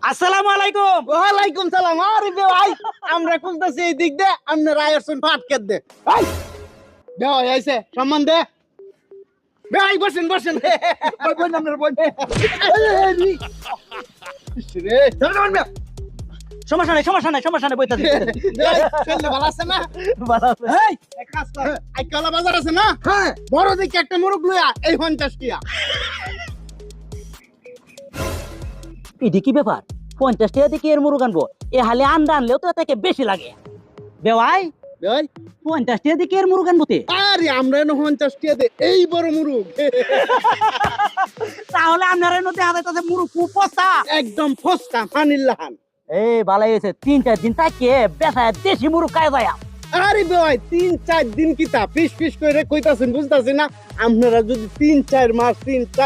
আসসালামু আলাইকুম। ওয়ালাইকুম সালাম। আরে ভাই আমরা খুলতেছি এই দিক দে আপনি রায়সন ফাটকে দে ভাই দেও আইছে সম্মান দে ভাই বসেন বসেন বই বই নাম বই রে ধরুন না সমস্যা নাই বইতা দিই। চললে ভালো আছে না ভালো আছে। এই এক কাজ কর আই কলা বাজার আছে না হ্যাঁ বড় দেখে একটা মুরগ লইয়া এই 50 টিয়া এটি কি ব্যাপার? 50 টাকা দিয়ে কি এর মুরগ আনবো? এ হালে আন্ডা আনলেও তো এটাকে বেশি লাগে। বেওয়াই ভাই 50 টাকা দিয়ে কি এর মুরগ আনবো তে? আরে আমরা এনে 50 টিয়া দে এই বড় মুরগ তাহলে আপনার নদী হাতে তাতে মুরগ খুব পচা। একদম ফসকা ফানিল্লাহান এই ভালাই হয়েছে 3-4 দিন থাকে বেসায় দেশি মুরগ খায় যায়। আরে ভাই 3-4 দিন কিতা পিস পিস করে কইতাছেন বুঝতাছেন না আপনারা যদি 3-4 মাস 3